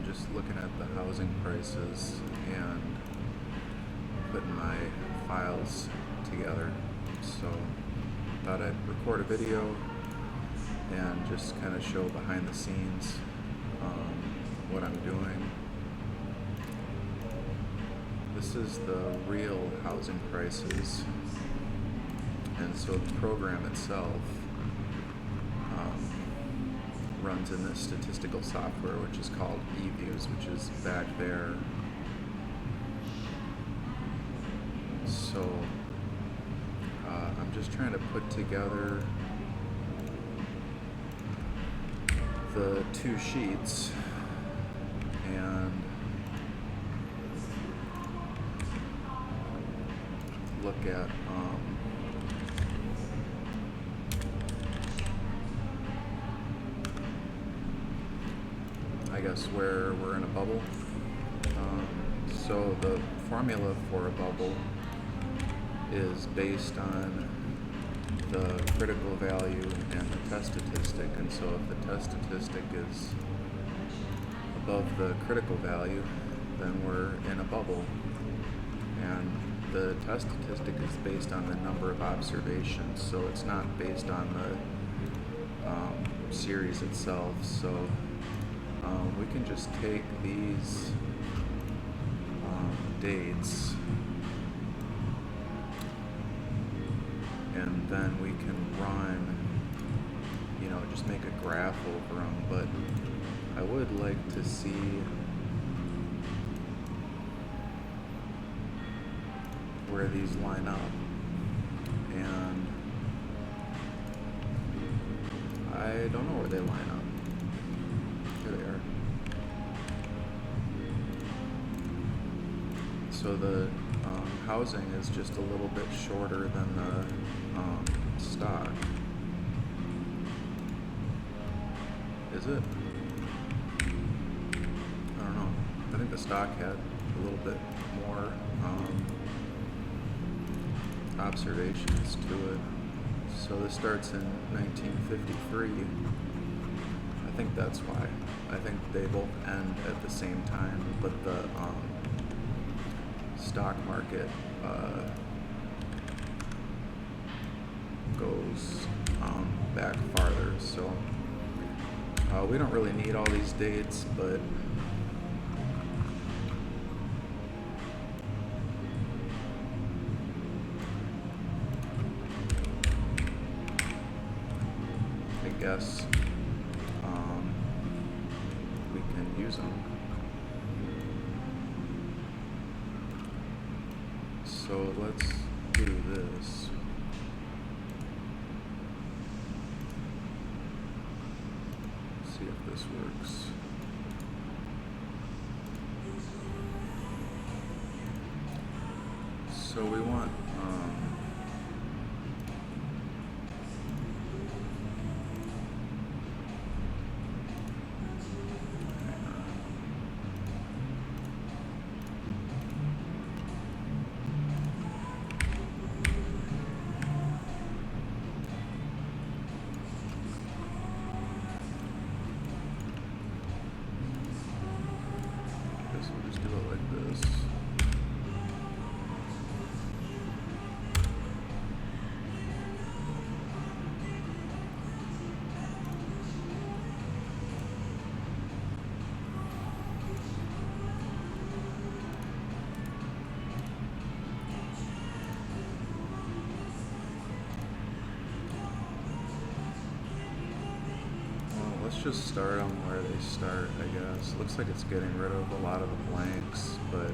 Just looking at the housing prices and putting my files together. So thought I'd record a video and just kind of show behind the scenes what I'm doing. This is the real housing prices, and so the program itself runs in this statistical software which is called eViews, which is back there. So I'm just trying to put together the two sheets and look at I guess where we're in a bubble. So the formula for a bubble is based on the critical value and the test statistic, and so if the test statistic is above the critical value, then we're in a bubble. And the test statistic is based on the number of observations, so it's not based on the series itself. So we can just take these dates and then we can run, just make a graph over them. But I would like to see where these line up, and I don't know where they line up. Here they are. So the housing is just a little bit shorter than the stock. Is it? I don't know. I think the stock had a little bit more observations to it. So this starts in 1953. I think that's why. I think they both end at the same time, but the stock market goes back farther. So we don't really need all these dates, but I guess we can use them. So let's do this. See if this works. So we want we'll just do it like this. Let's just start them where they start, I guess. Looks like it's getting rid of a lot of the blanks, but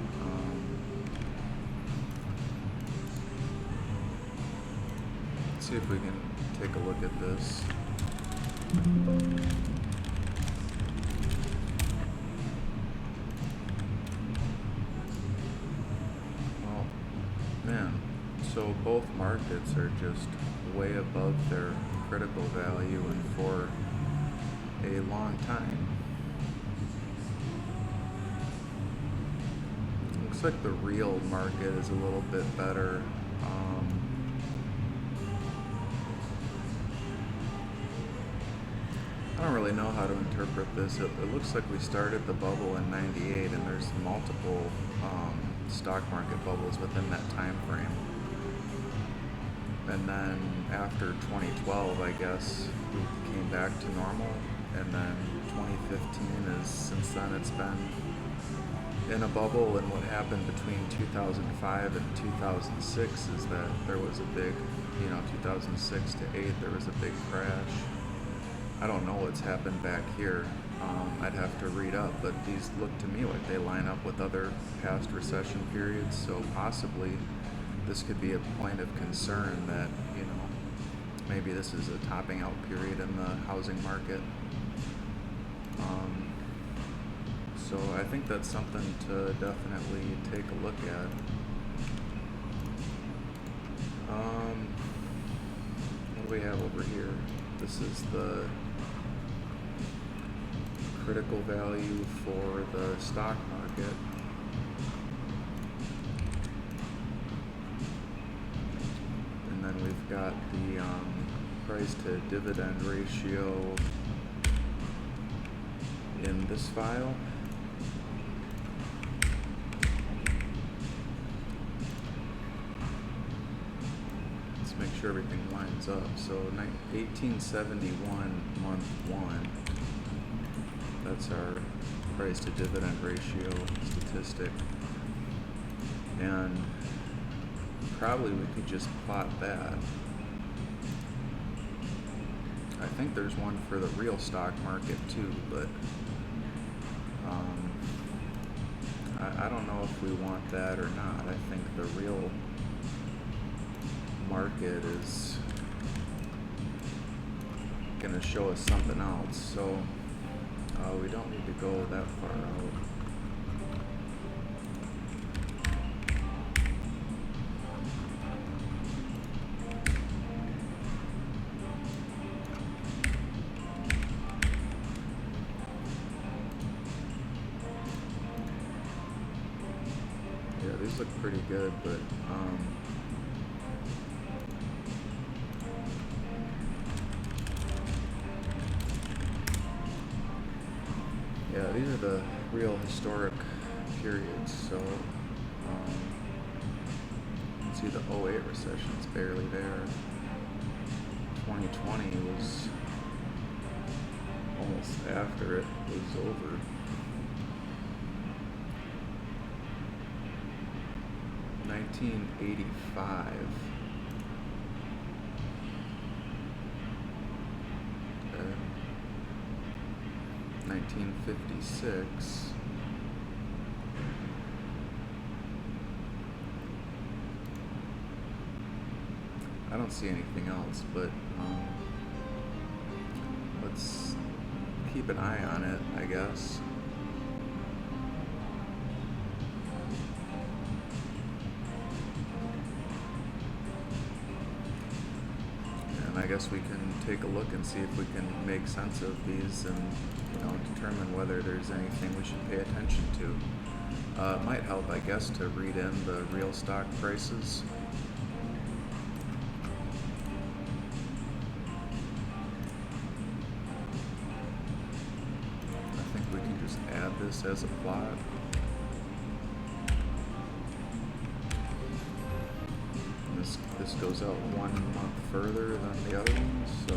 let's see if we can take a look at this. Well, man, so both markets are just way above their critical value and for a long time. Looks like the real market is a little bit better. I don't really know how to interpret this. It looks like we started the bubble in '98, and there's multiple stock market bubbles within that time frame. And then after 2012, I guess, we came back to normal. And then 2015 is, since then, it's been in a bubble. And what happened between 2005 and 2006 is that there was a big, 2006 to 8, there was a big crash. I don't know what's happened back here. I'd have to read up, but these look to me like they line up with other past recession periods. So possibly this could be a point of concern that, maybe this is a topping out period in the housing market. So I think that's something to definitely take a look at. What do we have over here? This is the critical value for the stock market. And then we've got the price to dividend ratio in this file. Let's make sure everything lines up. So 1871 month 1. That's our price to dividend ratio statistic. And probably we could just plot that. I think there's one for the real stock market too, but I don't know if we want that or not. I think the real market is going to show us something else. So we don't need to go that far out. Yeah, these look pretty good, but yeah, these are the real historic periods. So you can see the '08 recession's barely there. 2020 was almost after it was over. $1985. 1956. I don't see anything else, but let's keep an eye on it, I guess. And I guess we can take a look and see if we can make sense of these and determine whether there's anything we should pay attention to. It might help, I guess, to read in the real stock prices. I think we can just add this as a plot. And this goes out 1 month further than the other ones, so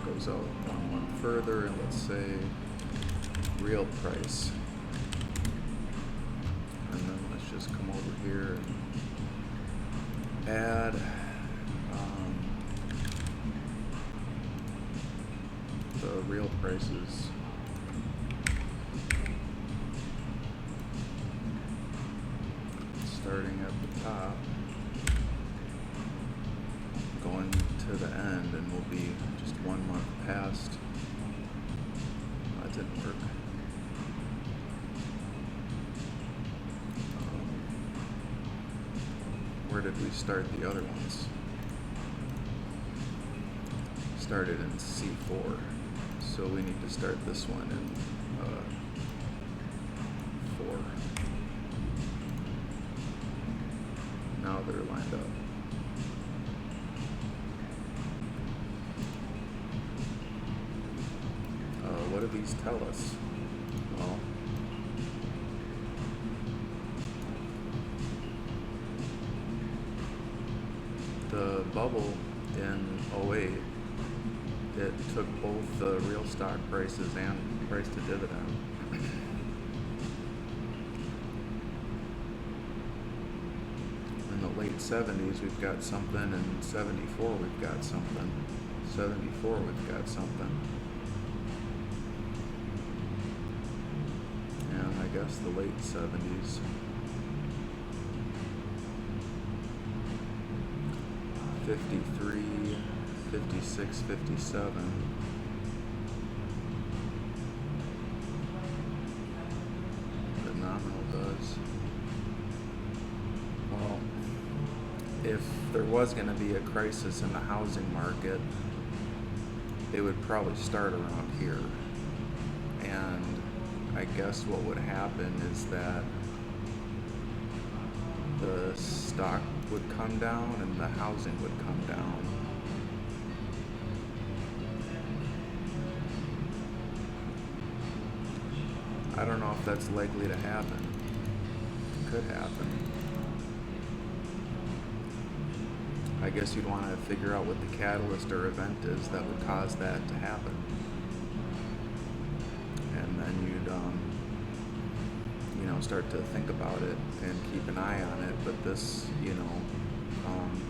goes out 1 month further, and let's say real price, and then let's just come over here and add the real prices. Starting at the top, going to the end, and we'll be just 1 month past. That didn't work. Where did we start the other ones? Started in C4, so we need to start this one in 4. Now they're lined up. What do these tell us? Well, the bubble in '08, it took both the real stock prices and price to dividend. In the late 70s, we've got something, and 74, we've got something. 74, we've got something. And I guess the late 70s. 53, 56, 57. The nominal does. Well, if there was going to be a crisis in the housing market, it would probably start around here. And I guess what would happen is that the stock would come down and the housing would come down. I don't know if that's likely to happen. It could happen. I guess you'd want to figure out what the catalyst or event is that would cause that to happen. And then you'd start to think about it and keep an eye on it. But this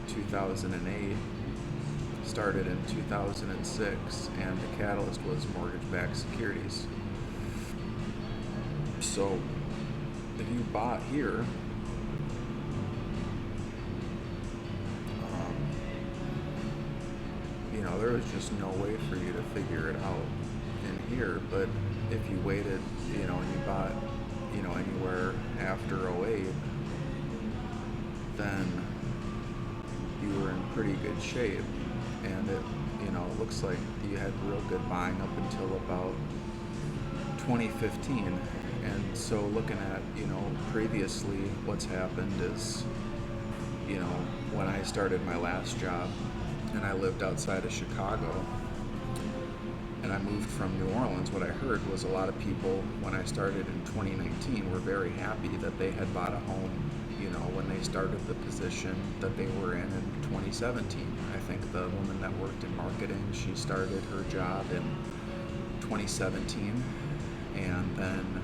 2008 started in 2006, and the catalyst was mortgage-backed securities. So if you bought here, there was just no way for you to figure it out in here. But if you waited, and you bought, anywhere after '08, then you were in pretty good shape. And it looks like you had real good buying up until about 2015. And so looking at, previously what's happened is, when I started my last job and I lived outside of Chicago and I moved from New Orleans, what I heard was a lot of people, when I started in 2019, were very happy that they had bought a home, when they started the position that they were in 2017. I think the woman that worked in marketing, she started her job in 2017, and then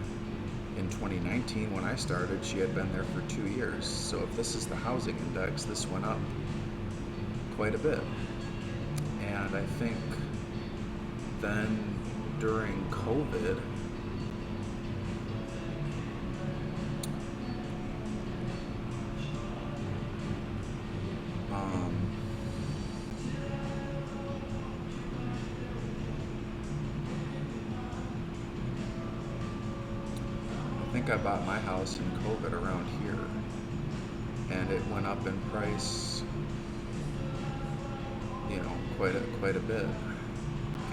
in 2019, when I started, she had been there for 2 years. So if this is the housing index, this went up quite a bit. And I think then during COVID, I bought my house in COVID around here, and it went up in price, quite a bit,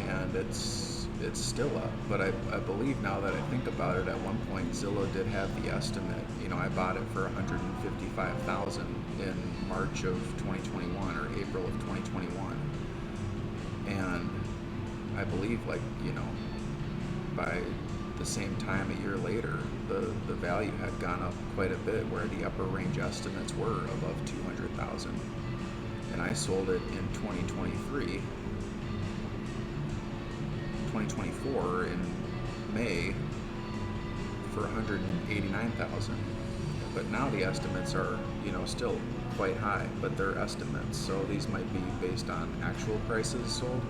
and it's still up. But I believe, now that I think about it, at one point Zillow did have the estimate. I bought it for $155,000 in March of 2021 or April of 2021, and I believe, by the same time a year later, the value had gone up quite a bit, where the upper range estimates were above $200,000. And I sold it in 2024 in May for $189,000. But now the estimates are, still quite high, but they're estimates, so these might be based on actual prices sold.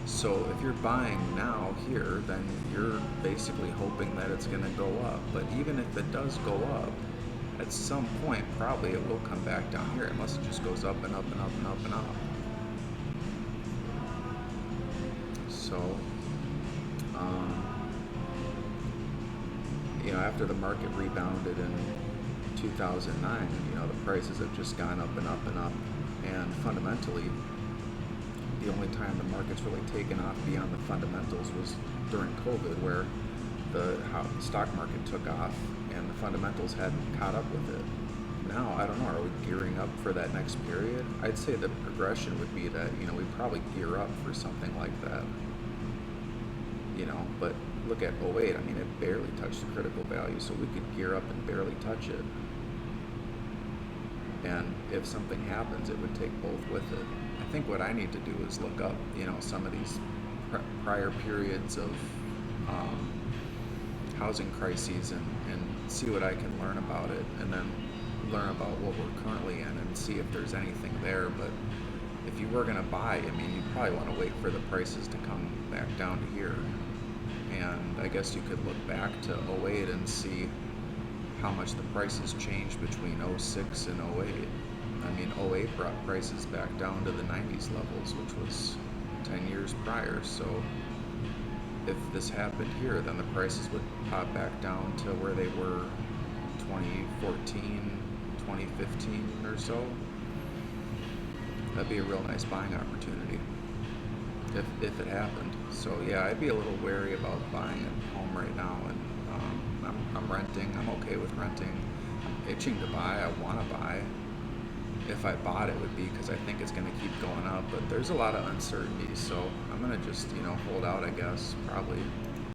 So if you're buying now here, then you're basically hoping that it's going to go up. But even if it does go up, at some point probably it will come back down here, unless it just goes up and up and up and up and up. So, after the market rebounded in 2009, the prices have just gone up and up and up. And fundamentally, the only time the market's really taken off beyond the fundamentals was during COVID, where how the stock market took off and the fundamentals hadn't caught up with it. Now, I don't know, are we gearing up for that next period? I'd say the progression would be that, we probably gear up for something like that. But look at '08, I mean, it barely touched the critical value, so we could gear up and barely touch it. And if something happens, it would take both with it. I think what I need to do is look up, some of these prior periods of housing crises and see what I can learn about it, and then learn about what we're currently in and see if there's anything there. But if you were going to buy, I mean, you'd probably want to wait for the prices to come back down to here. And I guess you could look back to '08 and see how much the prices changed between '06 and '08. I mean, '08 brought prices back down to the 90s levels, which was 10 years prior. So if this happened here, then the prices would pop back down to where they were 2014, 2015 or so. That'd be a real nice buying opportunity if it happened. So yeah, I'd be a little wary about buying a home right now. And I'm renting. I'm okay with renting. I'm itching to buy. I want to buy. If I bought, it would be because I think it's going to keep going up. But there's a lot of uncertainty, so I'm going to just hold out, I guess, probably.